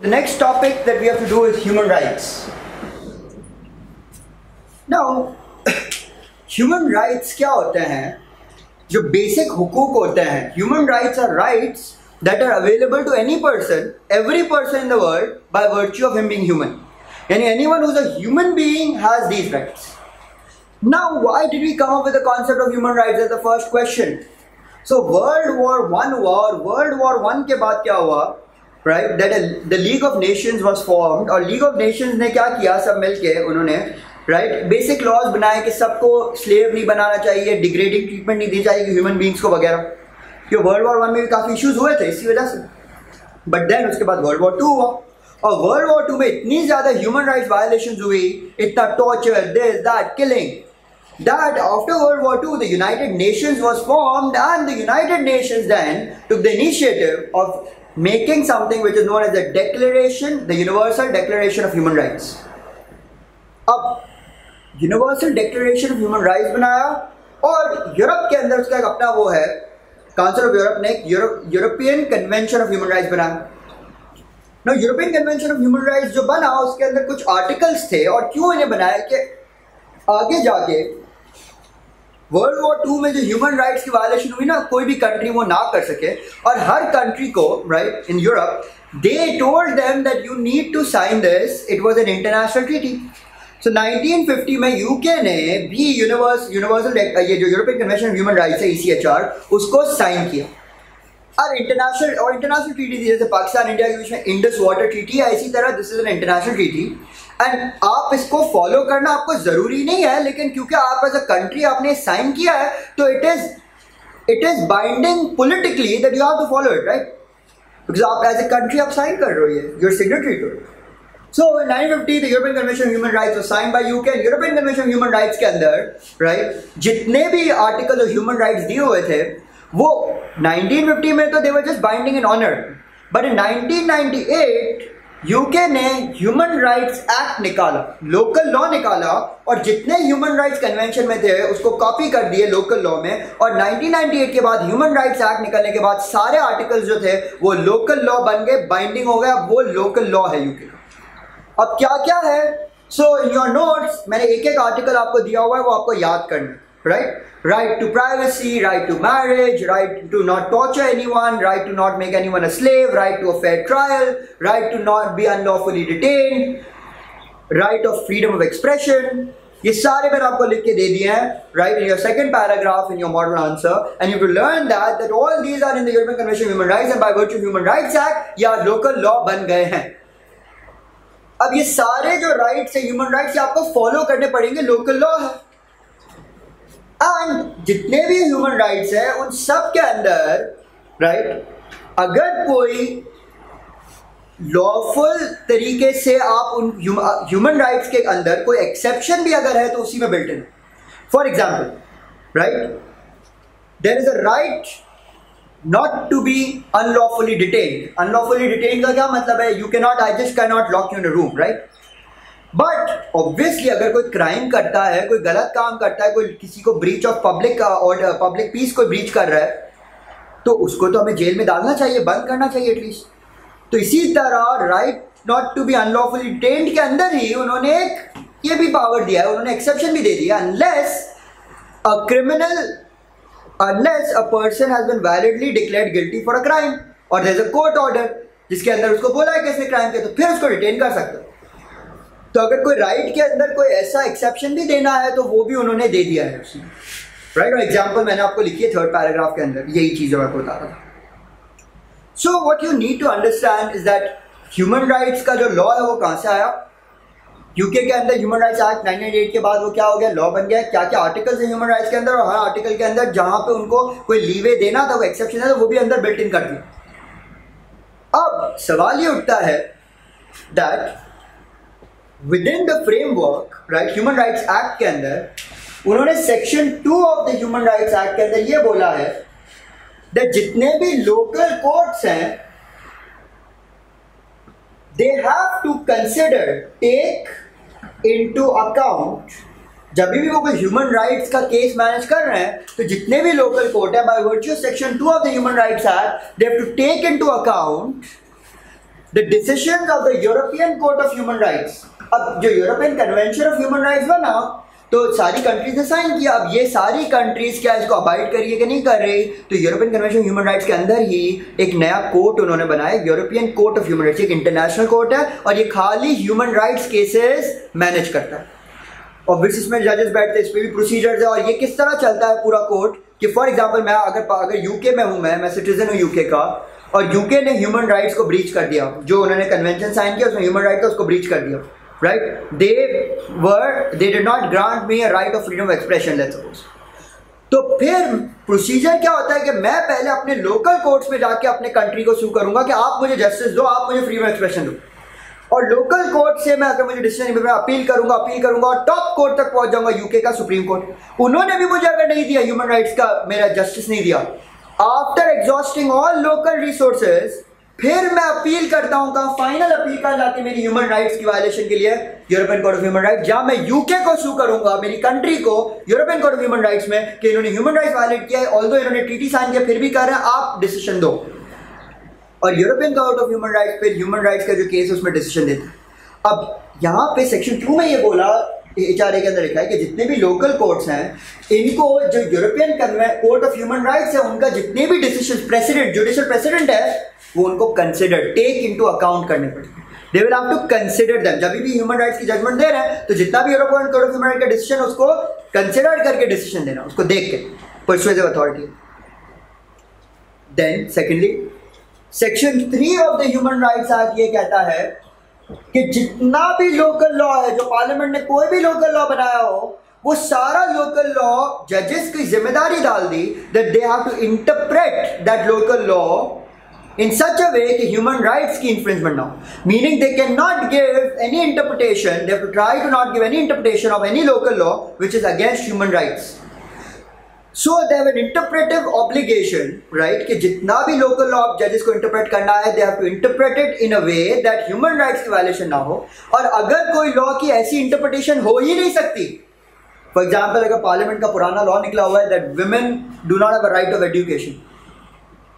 The next topic that we have to do is human rights. Now, human rights क्या होते हैं? जो basic हुकूक होते हैं. Human rights are rights that are available to any person, every person in the world by virtue of him being human. Yani anyone who's a human being has these rights. Now, why did we come up with the concept of human rights as the first question? So, World War One के बाद क्या हुआ? Right, that the League of Nations was formed और League of Nations ने क्या किया, सब मिलके उन्होंने बेसिक लॉज बनाए कि सबको स्लेव नहीं बनाना चाहिए, डिग्रेडिंग ट्रीटमेंट नहीं दी जाएगी ह्यूमन बींग्स को वगैरह. क्योंकि वर्ल्ड वॉर वन में भी काफ़ी इश्यूज हुए थे इसी वजह से. बट देन उसके बाद वर्ल्ड वॉर टू हुआ और वर्ल्ड वॉर टू में इतनी ज़्यादा ह्यूमन राइट्स वायलेशन हुई, इतना torture, this that, killing, that after World War II, the United Nations was formed and the United Nations then took the initiative of making something which is known as the Declaration, the Universal Declaration of Human Rights. अब Universal Declaration of Human Rights बनाया और Europe के अंदर उसका एक अपना वो है, काउंसिल ऑफ यूरोप ने एक European convention of human rights बनाया. ना European convention of human rights जो बना उसके अंदर कुछ आर्टिकल्स थे और क्यों इन्हें बनाया कि आगे जाके वर्ल्ड वॉर टू में जो ह्यूमन राइट्स की वायलेशन हुई ना, कोई भी कंट्री वो ना कर सके. और हर कंट्री को right in Europe they told them that you need to sign this. It was an international treaty. So 1950 में यूके ने भी यूनिवर्सल ये जो European convention of human rights है ECHR उसको साइन किया. और इंटरनेशनल ट्रीटी थी, जैसे पाकिस्तान इंडिया के बीच में इंडस वाटर ट्रीटी है, इसी तरह this is an international treaty. And आप इसको फॉलो करना आपको जरूरी नहीं है, लेकिन क्योंकि आप एज अ कंट्री आपने साइन किया है तो it is binding politically that you have to follow it, right? Because आप एज अ कंट्री आप साइन कर रहे हो, you are signatory to it. So in 1950 the European convention of human rights was signed by UK. European convention of human rights के अंदर right जितने भी article of human rights दिए हुए थे वो 1950 में तो they were just binding in honour. But in 1998 UK ने ह्यूमन राइट्स एक्ट निकाला, लोकल लॉ निकाला और जितने ह्यूमन राइट्स कन्वेंशन में थे उसको कॉपी कर दिए लोकल लॉ में. और 1998 के बाद ह्यूमन राइट्स एक्ट निकलने के बाद सारे आर्टिकल्स जो थे वो लोकल लॉ बन गए, बाइंडिंग हो गया, वो लोकल लॉ है यूके का. अब क्या क्या है? सो इन योर नोट्स मैंने एक एक आर्टिकल आपको दिया हुआ है, वो आपको याद करना है. Right to privacy, right to marriage, right to not torture anyone, right to not make anyone a slave, right to a fair trial, right to not be unlawfully detained, right of freedom of expression. ये सारे मैंने आपको लिख के दे दिए हैं, right, in your second paragraph in your model answer, and you will learn that all these are in the European Convention on Human Rights and by virtue of Human Rights Act या local law बन गए हैं. अब ये सारे जो rights है human rights आपको फॉलो करने पड़ेंगे, लोकल लॉ है. एंड जितने भी ह्यूमन राइट्स हैं उन सब के अंदर राइट अगर कोई लॉफुल तरीके से आप उन ह्यूमन राइट्स के अंदर कोई एक्सेप्शन भी अगर है तो उसी में built in. For example right there is a right not to be unlawfully detained. Unlawfully detained का क्या मतलब है? You cannot, I just can not lock you in a room, right? But obviously अगर कोई क्राइम करता है, कोई गलत काम करता है, कोई किसी को breach of public order, public piece को ब्रीच कर रहा है तो उसको तो हमें जेल में डालना चाहिए, बंद करना चाहिए एटलीस्ट. तो इसी तरह right not to be unlawfully detained के अंदर ही उन्होंने एक ये भी पावर दिया है, उन्होंने एक्सेप्शन भी दे दिया. unless a person has been validly declared guilty for a crime or there is a court order जिसके अंदर उसको बोला है कि इसने क्राइम किया तो फिर उसको डिटेन कर सकते हो. तो अगर कोई राइट के अंदर कोई ऐसा एक्सेप्शन भी देना है तो वो भी उन्होंने दे दिया है उसने, राइट? और एग्जांपल मैंने आपको लिखी है थर्ड पैराग्राफ के अंदर, यही चीज मैं आपको बता रहा था. So what you need to understand is that human rights का जो लॉ है वो कहां से आया? यूके के अंदर ह्यूमन राइट्स एक्ट 1998 के बाद वो क्या हो गया, लॉ बन गया. क्या क्या आर्टिकल्स है ह्यूमन राइट्स के अंदर और हर आर्टिकल के अंदर जहां पे उनको कोई लीवे देना था, वो एक्सेप्शन है, तो वो भी अंदर बिल्ट इन कर दिया. अब सवाल ये उठता है that within the framework right human rights act के अंदर उन्होंने section 2 of the human rights act के अंदर ये बोला है दैट जितने भी लोकल कोर्ट्स हैं they have to consider, take into account, जब भी वो कोई ह्यूमन राइट्स का केस मैनेज कर रहे हैं तो जितने भी लोकल कोर्ट है by virtue section 2 of the human rights act they have to take into account the decisions of the European court of human rights. अब जो European convention of human rights बना तो सारी कंट्रीज ने sign किया। अब ये सारी कंट्रीज क्या इसको अबाइड कर रही है कि नहीं कर रही? तो यूरोपियन कन्वेंशन ह्यूमन राइट्स के अंदर ही एक नया कोर्ट उन्होंने बनाया, European court of human rights. एक इंटरनेशनल कोर्ट है और ये खाली ह्यूमन राइट्स केसेस मैनेज करता है। ऑब्वियसली इसमें जजेस बैठते हैं, इस पर भी प्रोसीजर्स है। और ये किस तरह चलता है पूरा कोर्ट कि फॉर एग्जाम्पल मैं अगर यूके में हूं, मैं सिटीजन हूं यूके का, और यूके ने ह्यूमन राइट्स को ब्रीच कर दिया, जो उन्होंने कन्वेंशन साइन किया उसमें ह्यूमन राइट का उसको ब्रीच कर दिया, right? they did not grant me a right of freedom of expression, let's suppose। तो फिर प्रोसीजर क्या होता है कि मैं पहले अपने लोकल कोर्ट्स में जाके अपने कंट्री को सू करूंगा कि आप मुझे जस्टिस दो, आप मुझे फ्रीडम ऑफ एक्सप्रेशन दो। और लोकल कोर्ट से मैं अगर मुझे डिसीजन नहीं, मैं अपील करूंगा और टॉप कोर्ट तक पहुंच जाऊंगा, यूके का सुप्रीम कोर्ट। उन्होंने भी मुझे अगर नहीं दिया ह्यूमन राइट्स का मेरा जस्टिस नहीं दिया, after exhausting all local resources, फिर मैं अपील करता हूं का फाइनल अपील कर जाती मेरी ह्यूमन राइट्स की वायलेशन के लिए European court of human rights, जहां मैं यूके को सू करूंगा, मेरी कंट्री को European court of human rights में कि इन्होंने ह्यूमन राइट्स वायलेट किया है, ऑल्दो इन्होंने ट्रीटी साइन किया, फिर भी कह रहे हैं आप डिसीजन दो। और European court of human rights फिर ह्यूमन राइट्स का जो केस है उसमें डिसीजन देता है। अब यहां पे सेक्शन 2 में ये बोला, HRA के अंदर लिखा है कि जितने भी लोकल कोर्ट्स हैं, इनको जो European court of human rights है उनका जितने भी डिसीजन प्रेसिडेंट, जुडिशियल प्रेसिडेंट है, वो उनको कंसिडर, टेक इनटू अकाउंट करने पड़ेंगे। They will have to consider them. जब भी ह्यूमन राइट्स की जजमेंट दे रहे हैं तो जितना भी European court of human rights का डिसीजन उसको कंसिडर करके डिसीजन देना, उसको देख के, persuasive authority. Then secondly section 3 of the human rights act ये कहता है कि जितना भी लोकल लॉ है, जो पार्लियामेंट ने कोई भी लोकल लॉ बनाया हो, वो सारा लोकल लॉ जजेस की जिम्मेदारी डाल दी that they have to interpret that local law in such a way कि human rights की infringement ना हो, meaning they cannot give any interpretation, they have to try to not give any interpretation of any local law which is against human rights. So they have an interpretive obligation, right, कि जितना भी local law judges को interpret करना है, they have to interpret it in a way that human rights की violation ना हो। और अगर कोई law की ऐसी interpretation हो ही नहीं सकती, for example अगर parliament का पुराना law निकला हुआ है that women do not have a right of education,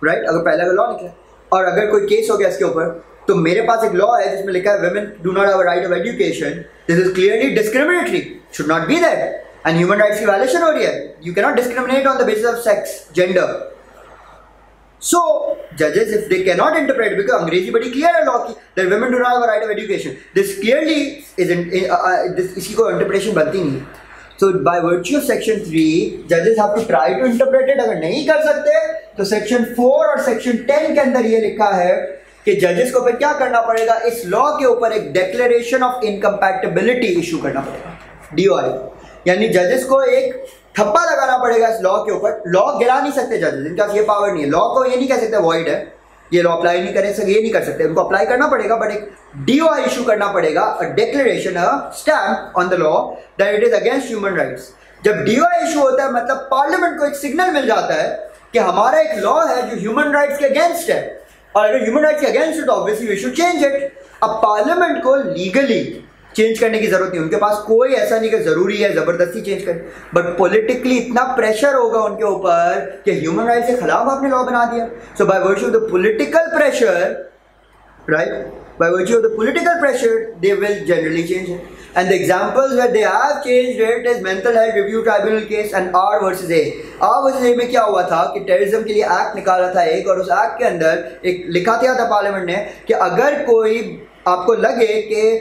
right, अगर पहले का law निकला और अगर कोई केस हो गया इसके ऊपर, तो मेरे पास एक लॉ है जिसमें लिखा है women do not have a right of education, this is clearly discriminatory, should not be there, and human rights की violation हो रही है। You cannot discriminate on the basis of sex, gender. So judges, if they cannot interpret, because अंग्रेजी बड़ी clear है law की that women do not have a right of education, this clearly isn't, इसकी कोई interpretation बनती नहीं है। So by virtue of section 3, judges have to try to interpret it। अगर नहीं कर सकते तो section 4 और section 10 के अंदर ये लिखा है कि जजेस को फिर क्या करना पड़ेगा, इस लॉ के ऊपर एक डिक्लेरेशन ऑफ इनकम्पैटिबिलिटी इशू करना पड़ेगा, DOI। यानी जजेस को एक थप्पा लगाना पड़ेगा इस लॉ के ऊपर। लॉ गिरा नहीं सकते जजेस, इनका ये पावर नहीं है। लॉ को ये नहीं कह सकते वॉइड है, ये लॉ अप्लाई नहीं कर सकते, ये नहीं कर सकते, उनको अप्लाई करना पड़ेगा, बट एक DOI इशू करना पड़ेगा, a declaration, a stamp on the law that it is against human rights. जब DOI इशू होता है मतलब पार्लियामेंट को एक सिग्नल मिल जाता है कि हमारा एक लॉ है जो ह्यूमन राइट्स के अगेंस्ट है, और अगर ह्यूमन राइट्स के अगेंस्ट है तो obviously we should change it. अब पार्लियामेंट को लीगली चेंज करने की जरूरत नहीं, उनके पास कोई ऐसा नहीं कि जरूरी है जबरदस्ती चेंज करें, बट पॉलिटिकली इतना प्रेशर होगा उनके ऊपर कि ह्यूमन राइट्स के खिलाफ आपने लॉ बना दिया। So by virtue of the political pressure, right, by virtue of the political pressure they will generally change it. And the examples where they have changed it is mental health review tribunal case and R versus A। R versus A में क्या हुआ था कि terrorism के लिए act निकाला था एक, और उस एक्ट के अंदर एक लिखा था पार्लियामेंट ने कि अगर कोई आपको लगे कि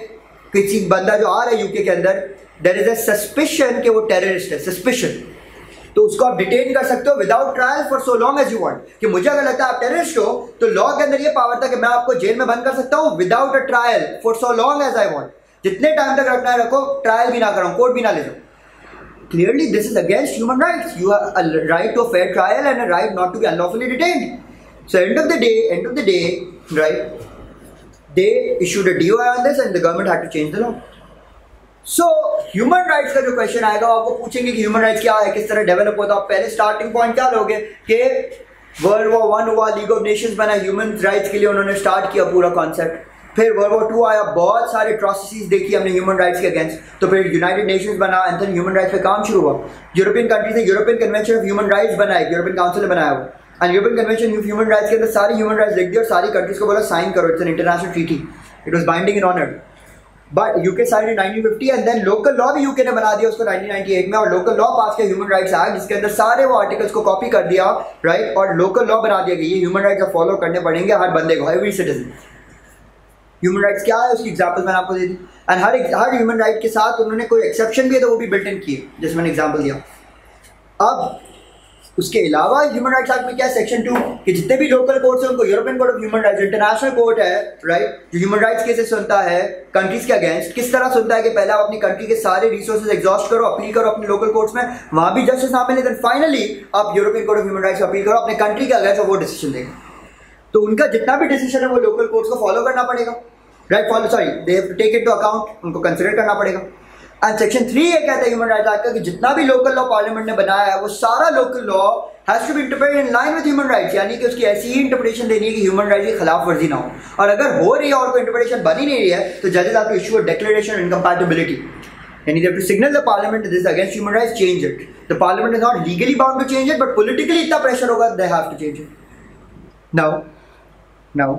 किसी बंदा जो आ रहा है यूके के अंदर, देयर इज अ सस्पिशन कि वो टेररिस्ट है, सस्पिशन, तो उसको आप डिटेन कर सकते हो without trial for so long as you want. कि मुझे अगर लगता है आप टेररिस्ट हो तो लॉ के अंदर ये पावर था कि मैं आपको जेल में बंद कर सकता हूँ without a trial for so long as I want. जितने टाइम तक रखना है रखो, ट्रायल भी ना करो, कोर्ट भी ना ले जाओ। Clearly this is against human rights. You have a right to fair trial and a right not to be unlawfully detained. So end of the day, right, they issued a DOI on this and the government had to change the law. So human rights का जो question आएगा आपको पूछेंगे कि human rights क्या है, किस तरह डेवलप होता है। आप पहले स्टार्टिंग पॉइंट क्या लोगे कि वर्ल्ड वॉर 1 हुआ, लीग ऑफ नेशंस बना, ह्यूमन राइट्स के लिए उन्होंने स्टार्ट किया पूरा कॉन्सेप्ट। फिर वर्ल्ड वॉर 2 आया, बहुत सारे अट्रॉसिटीज देखी हमने ह्यूमन राइट्स के अगेंस्ट, तो फिर यूनाइटेड नेशंस बना एंड ह्यूमन राइट्स पे काम शुरू हुआ। यूरोपियन कंट्रीज ने European convention of human rights बनाया, यूरोपियन काउंसिल ने बनाया हुआ, and European convention of human rights के अंदर सारी ह्यूमन राइट्स लिख दी और सारी कंट्रीज को बोला साइन करो, it's an international treaty, it was binding in honour. But UK signed in 1950 and then local law भी यूके ने बना दिया उसको 1998 में, और लोकल लॉ पास किया ह्यूमन राइट्स एक्ट, जिसके अंदर सारे वो आर्टिकल्स को कॉपी कर दिया, राइट, और लोकल लॉ बना दिया कि ये ह्यूमन राइट्स फॉलो करने पड़ेंगे हर बंदे को, एवरी सिटीजन। ह्यूमन राइट्स क्या है उसकी एग्जांपल मैंने आपको दे दी, एंड हर ह्यूमन राइट के साथ उन्होंने कोई एक्सेप्शन भी है तो वो भी बिल्ट इन किए, जैसे मैंने एग्जांपल दिया। अब उसके अलावा ह्यूमन राइट्स एक्ट में क्या है, सेक्शन 2 कि जितने भी लोकल कोर्ट्स हैं उनको European court of human rights, international court है, राइट, जो ह्यूमन राइट्स केसेस सुनता है कंट्रीज के अगेंस्ट, किस तरह सुनता है कि पहले आप अपनी कंट्री के सारे रिसोर्सेज एग्जॉस्ट करो, अपील करो अपने लोकल कोर्ट्स में, वहां भी जस्टिस ना मिले, देन फाइनली आप European court of human rights appeal करो अपने कंट्री के अगेंस्ट, वो डिसीजन देगा। तो उनका जितना भी डिसीजन है वो लोकल कोर्ट्स को फॉलो करना पड़ेगा, right, follow sorry they have to take it to account, उनको कंसिडर करना पड़ेगा। एंड सेक्शन 3 ये कहता है ह्यूमन राइट्स एक्ट का कि जितना भी लोकल लॉ पार्लियामेंट ने बनाया है वो सारा local law has to be interpreted in line with human rights, यानी कि उसकी ऐसी ही इंटरप्रिटेशन देनी है कि ह्यूमन राइट्स की खिलाफ वर्जी ना हो, और अगर हो रही है और कोई इंटरप्रिटेशन बनी नहीं रही है तो जजेस have to issue a declaration incompatibility, यानी they have to signal the parliament this against human rights, change it. The parliament is not legally bound to change it, but politically इतना प्रेशर होगा they have to change it. Now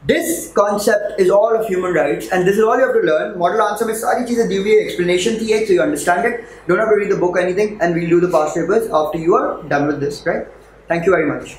this concept is all of human rights and this is all you have to learn. Model answer में सारी चीजें दी हुई है, explanation थी एक, so you understand it. Don't have to read the book or anything, and we'll do the past papers after you are done with this, right? Thank you very much.